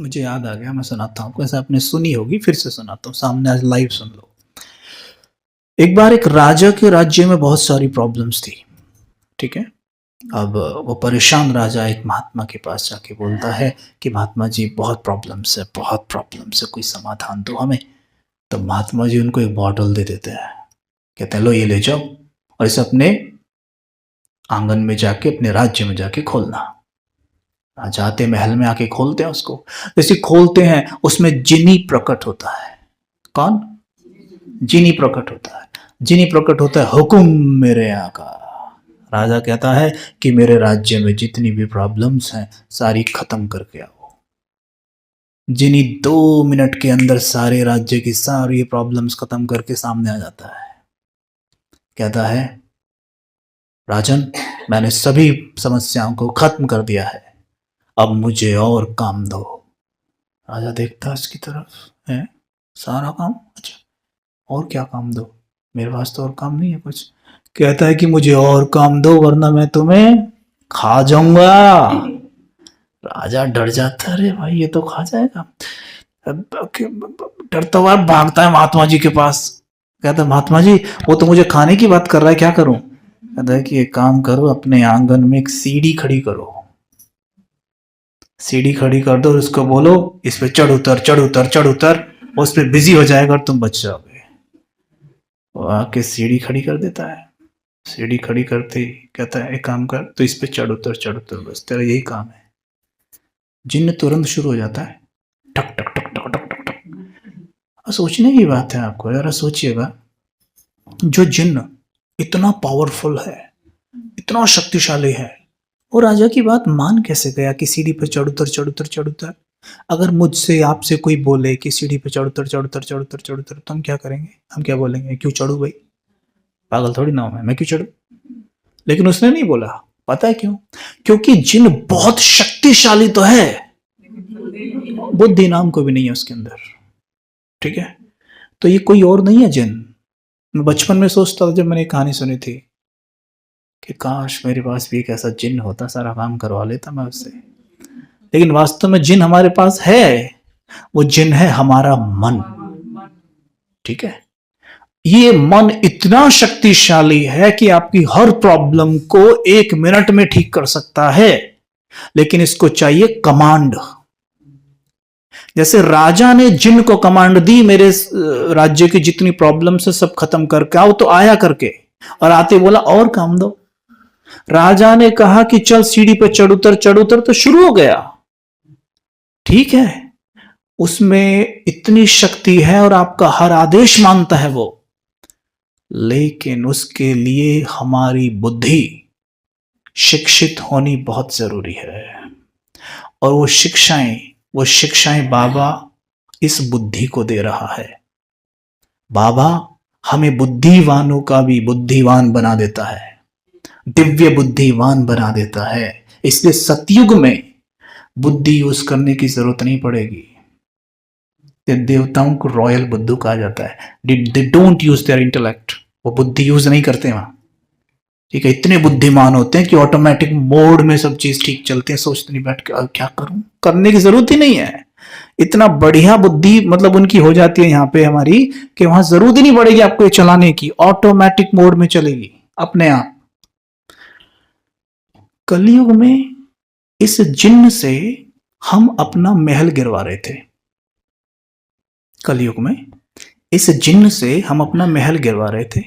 मुझे याद आ गया, मैं सुनाता हूँ आपको। ऐसा आपने सुनी होगी, फिर से सुनाता हूँ, सामने आज लाइव सुन लो। एक बार एक राजा के राज्य में बहुत सारी प्रॉब्लम्स थी, ठीक है। अब वो परेशान राजा एक महात्मा के पास जाके बोलता है कि महात्मा जी बहुत प्रॉब्लम्स है, बहुत प्रॉब्लम्स है, कोई समाधान दो हमें। तो महात्मा जी उनको एक बॉटल दे देते हैं, कहते हैं लो ये ले जाओ और इसे अपने आंगन में जाके, अपने राज्य में जाके खोलना। जाते महल में आके खोलते हैं उसको, जैसे खोलते हैं उसमें जिनी प्रकट होता है। कौन? जिनी प्रकट होता है। जिनी प्रकट होता है, हुकुम मेरे आका। राजा कहता है कि मेरे राज्य में जितनी भी प्रॉब्लम्स हैं सारी खत्म करके आओ। जिनी 2 मिनट के अंदर सारे राज्य की सारी प्रॉब्लम्स खत्म करके सामने आ जाता है। कहता है राजन, मैंने सभी समस्याओं को खत्म कर दिया है, अब मुझे और काम दो। राजा देखता है उसकी तरफ, है सारा काम, अच्छा और क्या काम दो, मेरे पास तो और काम नहीं है कुछ। कहता है कि मुझे और काम दो वरना मैं तुम्हें खा जाऊंगा। राजा डर जाता है, अरे भाई ये तो खा जाएगा। डरता हुआ भागता है महात्मा जी के पास। कहता है महात्मा जी वो तो मुझे खाने की बात कर रहा है, क्या करूं? कहता है कि एक काम करो, अपने आंगन में एक सीढ़ी खड़ी करो, सीढ़ी खड़ी कर दो और उसको बोलो इस पे चढ़ उतर चढ़ उतर चढ़ उतर, उस पे बिजी हो जाएगा और तुम बच जाओगे। वो आके सीढ़ी खड़ी कर देता है। सीढ़ी खड़ी करते ही कहता है एक काम कर, तो इस पे चढ़ उतर बस तेरा यही काम है। जिन्न तुरंत शुरू हो जाता है, टक टक टक टक टक टक टक। सोचने की बात है, आपको जरा सोचिएगा, जो जिन्न इतना पावरफुल है, इतना शक्तिशाली है, वो राजा की बात मान कैसे गया कि सीढ़ी पर चढ़ उतर चढ़ उतर चढ़ उतर? अगर मुझसे आपसे कोई बोले कि सीढ़ी पे चढ़ उतर चढ़ उतर चढ़ उतर चढ़ उतर, तो हम क्या करेंगे? हम क्या बोलेंगे? क्यों चढ़ू भाई, पागल थोड़ी ना हूं मैं क्यों चढ़ू? लेकिन उसने नहीं बोला, पता है क्यों? क्योंकि जिन बहुत शक्तिशाली तो है, बुद्धि नाम को भी नहीं है उसके अंदर, ठीक है। तो ये कोई और नहीं है जिन। मैं बचपन में सोचता था जब मैंने कहानी सुनी थी कि काश मेरे पास भी एक ऐसा जिन होता, सारा काम करवा लेता मैं उससे। लेकिन वास्तव में जिन हमारे पास है, वो जिन है हमारा मन, ठीक है। ये मन इतना शक्तिशाली है कि आपकी हर प्रॉब्लम को 1 मिनट में ठीक कर सकता है, लेकिन इसको चाहिए कमांड। जैसे राजा ने जिन को कमांड दी मेरे राज्य की जितनी प्रॉब्लम से सब खत्म करके आओ, तो आया करके, और आते बोला और काम दो। राजा ने कहा कि चल सीढ़ी पे चढ़ उतर तो शुरू हो गया, ठीक है। उसमें इतनी शक्ति है और आपका हर आदेश मानता है वो, लेकिन उसके लिए हमारी बुद्धि शिक्षित होनी बहुत जरूरी है। और वो शिक्षाएं बाबा इस बुद्धि को दे रहा है। बाबा हमें बुद्धिवानों का भी बुद्धिवान बना देता है, दिव्य बुद्धिवान बना देता है। इसलिए सतयुग में बुद्धि यूज करने की जरूरत नहीं पड़ेगी। देवताओं को रॉयल बुद्धू कहा जाता है। They don't use their intellect, वो बुद्धि यूज नहीं करते वहां, ठीक है। इतने बुद्धिमान होते हैं कि ऑटोमेटिक मोड में सब चीज ठीक चलते हैं, सोचते नहीं बैठ के क्या करूं, करने की जरूरत ही नहीं है। इतना बढ़िया बुद्धि मतलब उनकी हो जाती है यहाँ पे हमारी, कि वहां जरूरत ही नहीं पड़ेगी आपको ये चलाने की, ऑटोमेटिक मोड में चलेगी अपने आप। कलयुग में इस जिन्न से हम अपना महल गिरवा रहे थे। कलयुग में इस जिन्न से हम अपना महल गिरवा रहे थे।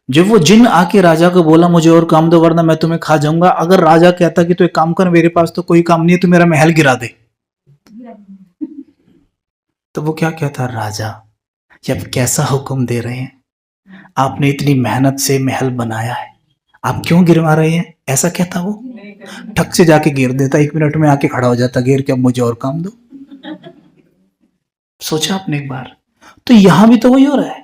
जब वो जिन्न आके राजा को बोला मुझे और काम दो वरना मैं तुम्हें खा जाऊंगा, अगर राजा कहता कि तू एक काम कर, मेरे पास तो कोई काम नहीं है, तू मेरा महल गिरा दे, तो वो क्या कहता? राजा जब कैसा हुक्म दे रहे हैं, आपने इतनी मेहनत से महल बनाया है, आप क्यों गिरवा रहे हैं? ऐसा कहता वो, ठक से जाके गिर देता, 1 मिनट में आके खड़ा हो जाता गिर के, अब मुझे और काम दो। सोचा आपने एक बार? तो यहां भी तो वही हो रहा है।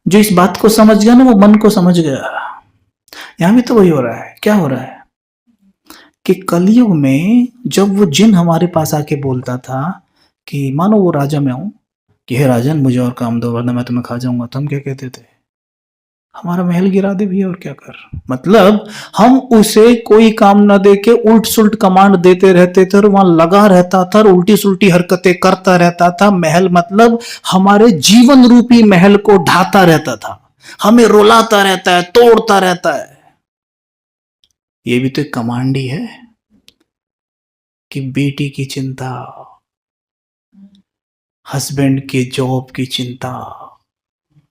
जो इस बात को समझ गया ना, वो मन को समझ गया। यहां भी तो वही हो रहा है। क्या हो रहा है कि कलयुग में जब वो जिन हमारे पास आके बोलता था कि मानो वो राजा में हूं कि हे राजन मुझे और काम दो वरना मैं तुम्हें खा जाऊंगा, तो हम क्या कहते थे? हमारा महल गिरा दे भैया और क्या कर। मतलब हम उसे कोई काम ना दे के उल्ट सुल्ट कमांड देते रहते थे और वहां लगा रहता था और उल्टी सुल्टी हरकतें करता रहता था। महल मतलब हमारे जीवन रूपी महल को ढाता रहता था, हमें रुलाता रहता है, तोड़ता रहता है। ये भी तो एक कमांड ही है कि बेटी की चिंता, हस्बैंड के जॉब की चिंता,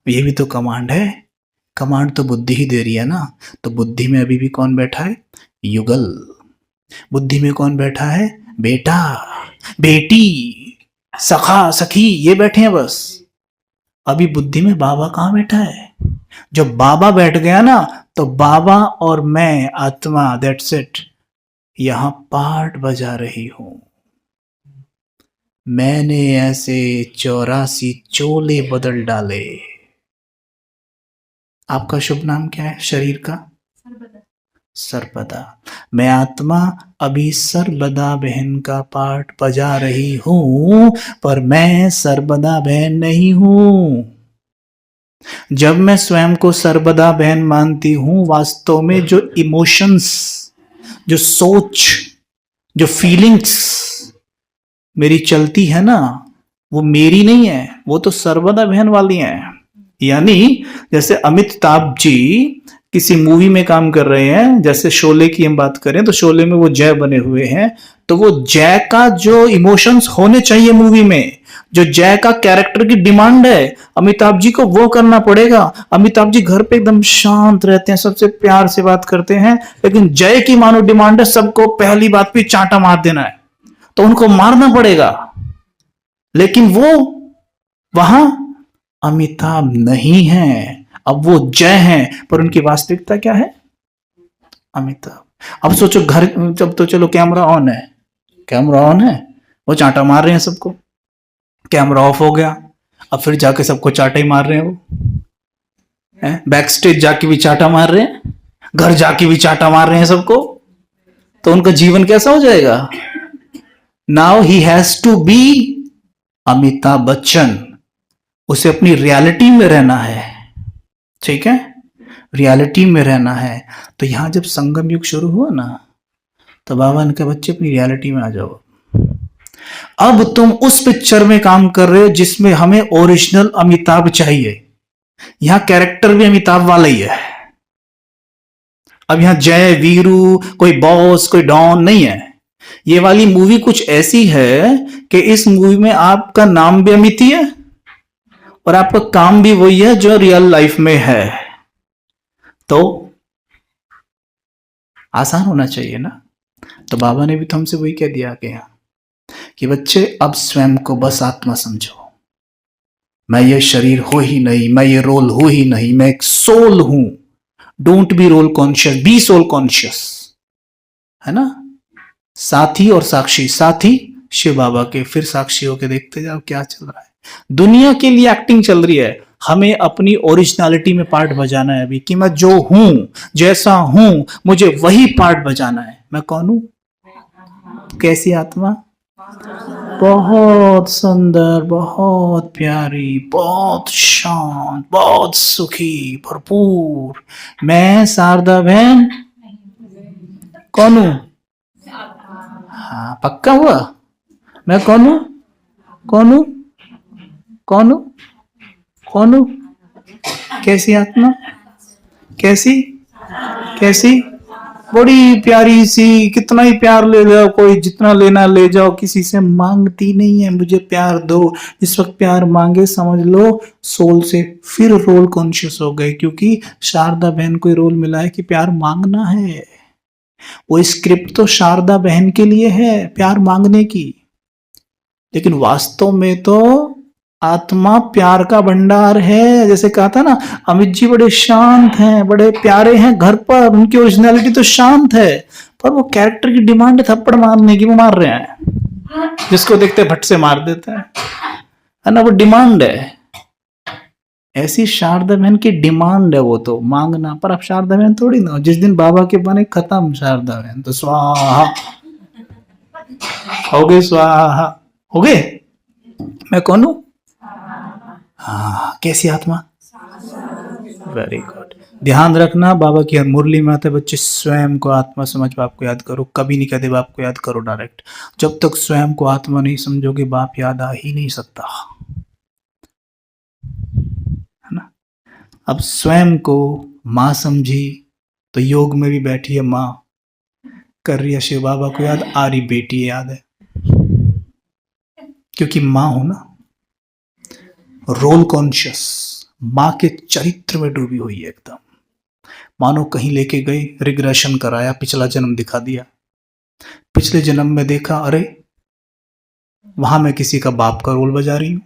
ये भी तो कमांड है। कमांड तो बुद्धि ही दे रही है ना। तो बुद्धि में अभी भी कौन बैठा है? युगल। बुद्धि में कौन बैठा है? बेटा, बेटी, सखा, सखी, ये बैठे हैं बस। अभी बुद्धि में बाबा कहां बैठा है? जब बाबा बैठ गया ना, तो बाबा और मैं आत्मा, दैट्स इट, यहां पार्ट बजा रही हूं। मैंने ऐसे 84 चोले बदल डाले। आपका शुभ नाम क्या है शरीर का? सर्वदा। मैं आत्मा अभी सर्वदा बहन का पार्ट बजा रही हूं, पर मैं सर्वदा बहन नहीं हूं। जब मैं स्वयं को सर्वदा बहन मानती हूं, वास्तव में जो इमोशंस, जो सोच, जो फीलिंग्स मेरी चलती है ना, वो मेरी नहीं है, वो तो सर्वदा बहन वाली है। यानी जैसे अमिताभ जी किसी मूवी में काम कर रहे हैं, जैसे शोले की हम बात करें तो शोले में वो जय बने हुए हैं, तो वो जय का जो इमोशंस होने चाहिए मूवी में, जो जय का कैरेक्टर की डिमांड है, अमिताभ जी को वो करना पड़ेगा। अमिताभ जी घर पे एकदम शांत रहते हैं, सबसे प्यार से बात करते हैं, लेकिन जय की मानो डिमांड है सबको पहली बात पे चांटा मार देना है, तो उनको मारना पड़ेगा। लेकिन वो वहां अमिताभ नहीं है, अब वो जय हैं, पर उनकी वास्तविकता क्या है? अमिताभ। अब सोचो घर, जब तो चलो कैमरा ऑन है, कैमरा ऑन है, वो चांटा मार रहे हैं सबको, कैमरा ऑफ हो गया, अब फिर जाके सबको चांटा ही मार रहे हैं वो, बैक स्टेज जाके भी चांटा मार रहे हैं, घर जाके भी चांटा मार रहे हैं सबको, तो उनका जीवन कैसा हो जाएगा? Now he has to be Amitabh Bachchan. उसे अपनी रियलिटी में रहना है, ठीक है, रियलिटी में रहना है। तो यहां जब संगम युग शुरू हुआ ना, तो बाबा ने कहा बच्चे अपनी रियलिटी में आ जाओ। अब तुम उस पिक्चर में काम कर रहे हो जिसमें हमें ओरिजिनल अमिताभ चाहिए। यहां कैरेक्टर भी अमिताभ वाला ही है। अब यहां जय, वीरू, कोई बॉस, कोई डॉन नहीं है। ये वाली मूवी कुछ ऐसी है कि इस मूवी में आपका नाम भी अमित ही है और आपका काम भी वही है जो रियल लाइफ में है। तो आसान होना चाहिए ना। तो बाबा ने भी तो हमसे वही कह दिया कि बच्चे अब स्वयं को बस आत्मा समझो। मैं ये शरीर हो ही नहीं, मैं ये रोल हो ही नहीं, मैं एक सोल हूं। Don't be role conscious, be soul conscious, है ना। साथी और साक्षी, साथी शिव बाबा के, फिर साक्षी होके देखते जाओ क्या चल रहा है। दुनिया के लिए एक्टिंग चल रही है, हमें अपनी ओरिजिनलिटी में पार्ट बजाना है अभी, कि मैं जो हूं, जैसा हूं, मुझे वही पार्ट बजाना है। मैं कौन हूं? कैसी आत्मा? बहुत सुंदर, बहुत प्यारी, बहुत शांत, बहुत सुखी, भरपूर। मैं शारदा बहन कौन हूं? हाँ, पक्का हुआ। मैं कौन हूं? कौन हूं? कौन हूं? कौन हूं? कैसी आत्मा? कैसी? कैसी? बड़ी प्यारी सी, कितना ही प्यार ले जाओ, कोई जितना लेना ले जाओ, किसी से मांगती नहीं है मुझे प्यार दो। इस वक्त प्यार मांगे समझ लो सोल से फिर रोल कॉन्शियस हो गए, क्योंकि शारदा बहन को रोल मिला है कि प्यार मांगना है। वो स्क्रिप्ट तो शारदा बहन के लिए है, प्यार मांगने की, लेकिन वास्तव में तो आत्मा प्यार का भंडार है। जैसे कहा था ना, अमित जी बड़े शांत हैं, बड़े प्यारे हैं घर पर, उनकी ओरिजिनलिटी तो शांत है, पर वो कैरेक्टर की डिमांड है थप्पड़ मारने की, वो मार रहे हैं, जिसको देखते भट्ट से मार देते हैं, है ना, वो डिमांड है। ऐसी शारदा बहन की डिमांड है वो तो मांगना, पर अब शारदा बहन थोड़ी ना, जिस दिन बाबा के बने खत्म शारदा बहन, तो स्वाहा हो गए, स्वाहा हो गए। मैं कौन हूं? हाँ, कैसी आत्मा? Very good. ध्यान रखना, बाबा की हर मुरली में आता है बच्चे स्वयं को आत्मा समझ बाप को याद करो। कभी नहीं कहते बाप को याद करो डायरेक्ट। जब तक स्वयं को आत्मा नहीं समझोगे बाप याद आ ही नहीं सकता, है ना। अब स्वयं को माँ समझी तो योग में भी बैठी है माँ, कर रही है शिव बाबा को याद, आ रही बेटी याद है, क्योंकि माँ हो ना, रोल कॉन्शियस, माँ के चरित्र में डूबी हुई है एकदम। मानो कहीं लेके गई, रिग्रेशन कराया, पिछला जन्म दिखा दिया। पिछले जन्म में देखा, अरे वहां मैं किसी का बाप का रोल बजा रही हूं,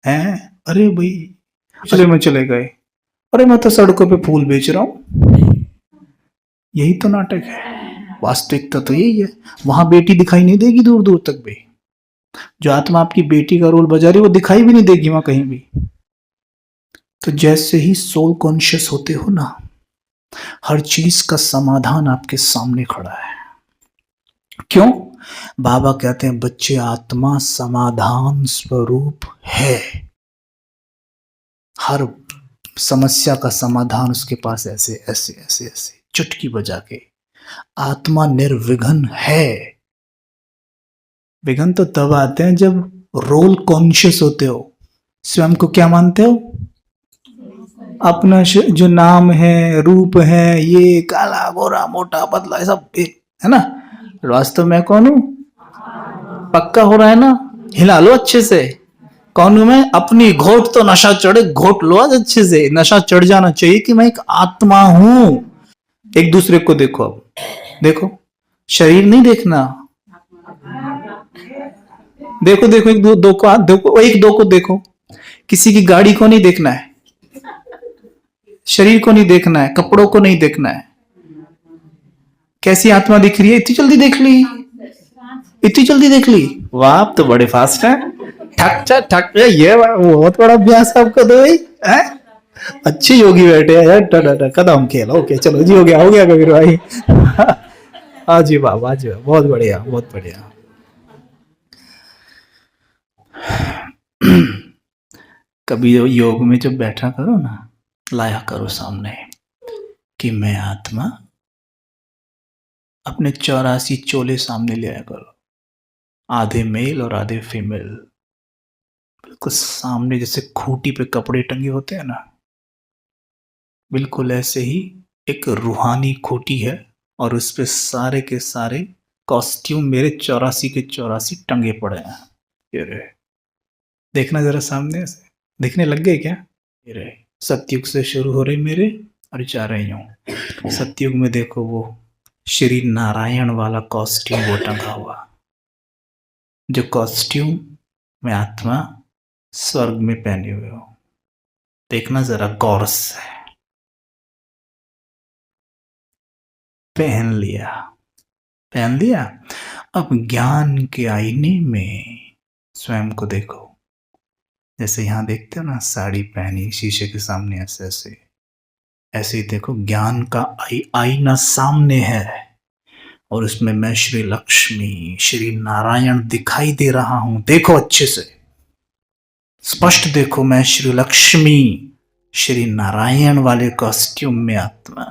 हैं, अरे भाई पिछले में चले गए, अरे मैं तो सड़कों पे फूल बेच रहा हूं। यही तो नाटक है, वास्तविकता तो यही है। वहां बेटी दिखाई नहीं देगी दूर दूर तक भी। जो आत्मा आपकी बेटी का रोल बजा रही है वो दिखाई भी नहीं देगी वहां कहीं भी। तो जैसे ही सोल कॉन्शियस होते हो ना, हर चीज का समाधान आपके सामने खड़ा है। क्यों? बाबा कहते हैं बच्चे आत्मा समाधान स्वरूप है। हर समस्या का समाधान उसके पास ऐसे ऐसे ऐसे ऐसे चुटकी बजा के। आत्मा निर्विघ्न है। विघ्न तो तब आते हैं जब रोल कॉन्शियस होते हो। स्वयं को क्या मानते हो? अपना जो नाम है, रूप है, ये काला गोरा मोटा पतला, ये सब है ना। वास्तव में कौन हूं? पक्का हो रहा है ना? हिला लो अच्छे से। कौन हूं मैं? अपनी घोट तो नशा चढ़े, घोट लो आज अच्छे से। नशा चढ़ जाना चाहिए कि मैं एक आत्मा हूं। एक दूसरे को देखो, अब देखो, शरीर नहीं देखना। देखो देखो, एक दो दो को देखो, एक दो को देखो। किसी की गाड़ी को नहीं देखना है, शरीर को नहीं देखना है, कपड़ों को नहीं देखना है। कैसी आत्मा दिख रही है? इतनी जल्दी देख ली, इतनी जल्दी देख ली। वाह, आप तो बड़े फास्ट हैं। ठक ठक ठक, ये बहुत बड़ा अभ्यास आपका तो भाई है। अच्छे योगी बैठे हैं यार। कदम खेलो, ओके चलो जी, हो गया कबीर भाई। हाँ जी बाबा, हाँ जी, बहुत बढ़िया बहुत बढ़िया। कभी योग में जब बैठा करो ना, लाया करो सामने कि मैं आत्मा, अपने 84 चोले सामने ले आया करो, आधे मेल और आधे फीमेल, बिल्कुल सामने, जैसे खूंटी पे कपड़े टंगे होते हैं ना, बिल्कुल ऐसे ही एक रूहानी खूंटी है और उस पे सारे के सारे कॉस्ट्यूम मेरे 84 के 84 टंगे पड़े हैं। ये रहे, देखना जरा सामने से। देखने लग गए क्या? ये रहे, सतयुग से शुरू हो रहे मेरे और जा रही हूँ। सतयुग में देखो वो श्री नारायण वाला कॉस्ट्यूम वो टंगा हुआ, जो कॉस्ट्यूम में आत्मा स्वर्ग में पहने हुए हो। देखना जरा गौर से। पहन लिया, पहन लिया। अब ज्ञान के आईने में स्वयं को देखो। जैसे यहां देखते हो ना, साड़ी पहनी शीशे के सामने, ऐसे ऐसे ऐसे ही देखो, ज्ञान का आईना सामने है और उसमें मैं श्री लक्ष्मी, श्री नारायण दिखाई दे रहा हूं। देखो अच्छे से, स्पष्ट देखो, मैं श्री लक्ष्मी, श्री नारायण वाले कॉस्ट्यूम में आत्मा।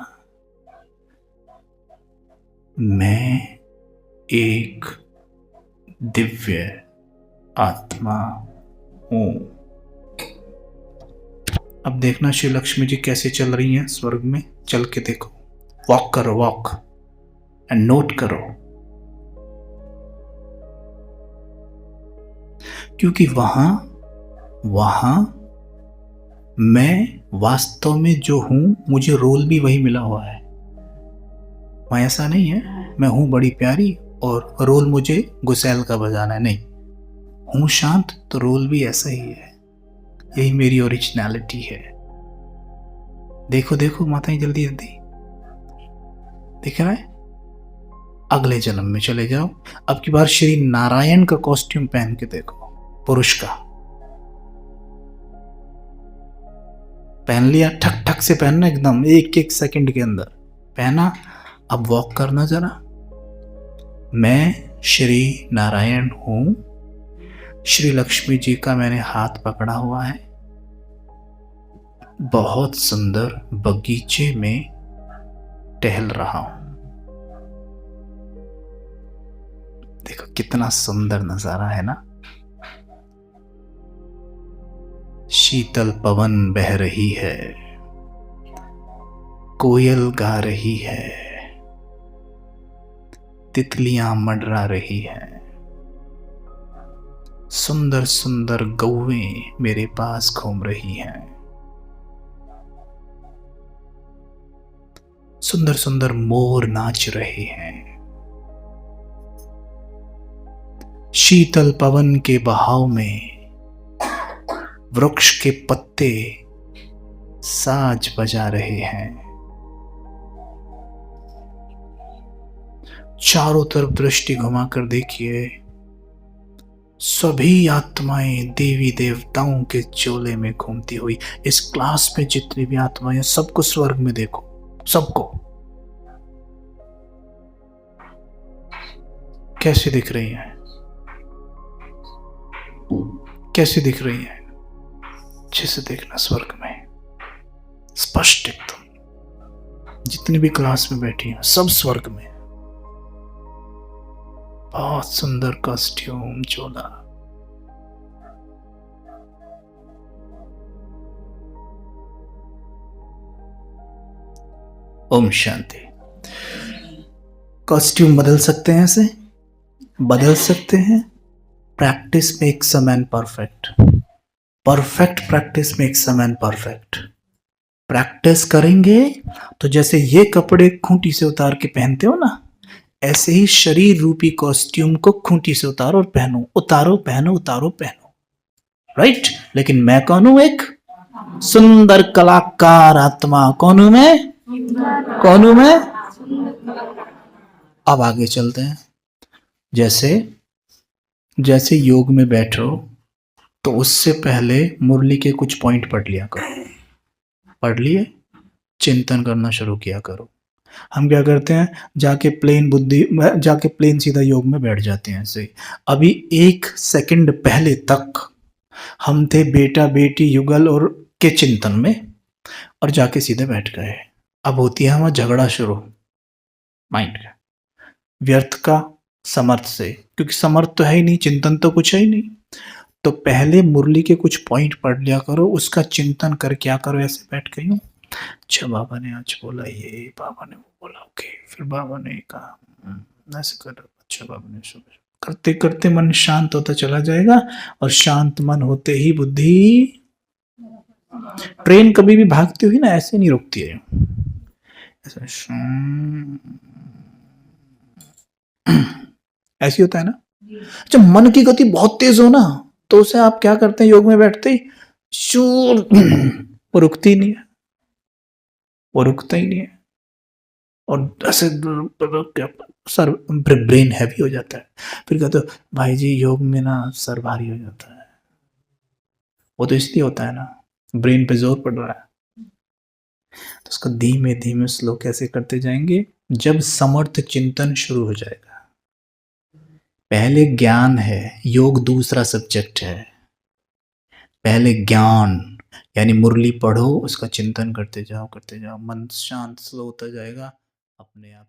मैं एक दिव्य आत्मा हूं। अब देखना श्री लक्ष्मी जी कैसे चल रही हैं स्वर्ग में। चल के देखो, वॉक करो, वॉक एंड नोट करो, क्योंकि वहां मैं वास्तव में जो हूं, मुझे रोल भी वही मिला हुआ है। वहां ऐसा नहीं है मैं हूं बड़ी प्यारी और रोल मुझे गुसैल का बजाना है, नहीं। हूं शांत तो रोल भी ऐसा ही है। यही मेरी ओरिजिनलिटी है। देखो देखो माता, जल्दी जल्दी दिख रहा है। अगले जन्म में चले जाओ, अब की बार श्री नारायण का कॉस्ट्यूम पहन के देखो, पुरुष का पहन लिया, ठक ठक से पहनना, एकदम एक एक सेकंड के अंदर पहना। अब वॉक करना जरा। मैं श्री नारायण हूं, श्री लक्ष्मी जी का मैंने हाथ पकड़ा हुआ है, बहुत सुंदर बगीचे में टहल रहा हूं। देखो कितना सुंदर नजारा है ना। शीतल पवन बह रही है, कोयल गा रही है, तितलियां मंडरा रही हैं, सुंदर सुंदर गौएं मेरे पास घूम रही हैं, सुंदर सुंदर मोर नाच रहे हैं। शीतल पवन के बहाव में वृक्ष के पत्ते साज बजा रहे हैं। चारों तरफ दृष्टि घुमाकर देखिए, सभी आत्माएं देवी देवताओं के चोले में घूमती हुई। इस क्लास में जितनी भी आत्माएं, सबको स्वर्ग में देखो, सबको कैसे दिख रही हैं, कैसे दिख रही हैं। अच्छे से देखना, स्वर्ग में स्पष्ट एकदम। जितनी भी क्लास में बैठी हैं सब स्वर्ग में। बहुत सुंदर कॉस्ट्यूम, चोला। ओम शांति। कॉस्ट्यूम बदल सकते हैं, ऐसे बदल सकते हैं। Practice makes a man perfect. Perfect practice makes a man perfect. Practice करेंगे तो जैसे ये कपड़े खूंटी से उतार के पहनते हो ना, ऐसे ही शरीर रूपी कॉस्ट्यूम को खूंटी से उतारो और पहनो, उतारो पहनो, उतारो पहनो। राइट। लेकिन मैं कौन हूं? एक सुंदर कलाकार आत्मा। कौन हूं मैं? कौन हूं मैं? अब आगे चलते हैं। जैसे जैसे योग में बैठो तो उससे पहले मुरली के कुछ पॉइंट पढ़ लिया करो। पढ़ लिए, चिंतन करना शुरू किया करो। हम क्या करते हैं, जाके प्लेन सीधा योग में बैठ जाते हैं। ऐसे अभी 1 सेकंड पहले तक हम थे बेटा बेटी युगल और के चिंतन में, और जाके सीधे बैठ गए। अब होती है हमारा झगड़ा शुरू माइंड का, व्यर्थ का समर्थ से, क्योंकि समर्थ तो है ही नहीं, चिंतन तो कुछ है ही नहीं। तो पहले मुरली के कुछ पॉइंट पढ़ लिया करो, उसका चिंतन कर क्या करो। ऐसे बैठ गई हूँ, अच्छा बाबा ने आज बोला ये, बाबा ने वो बोला, ओके, फिर बाबा ने कहा ऐसे करो, अच्छा बाबा ने सुबह। करते करते मन शांत होता चला जाएगा, और शांत मन होते ही बुद्धि। ट्रेन कभी भी भागती हुई ना ऐसे नहीं रुकती है, ऐसे ऐसी होता है ना। जब मन की गति बहुत तेज हो ना, तो उसे आप क्या करते हैं, योग में बैठते ही शूर, वो रुकती नहीं है, वो रुकता ही नहीं है, और ऐसे सर ब्रेन हैवी हो जाता है। फिर कहते हो भाई जी योग में ना सर भारी हो जाता है। वो तो इसलिए होता है ना, ब्रेन पे जोर पड़ रहा है। तो उसको धीमे धीमे स्लो कैसे करते जाएंगे, जब समर्थ चिंतन शुरू हो जाएगा। पहले ज्ञान है, योग दूसरा सब्जेक्ट है। पहले ज्ञान यानी मुरली पढ़ो, उसका चिंतन करते जाओ, करते जाओ, मन शांत स्लो होता जाएगा अपने आप।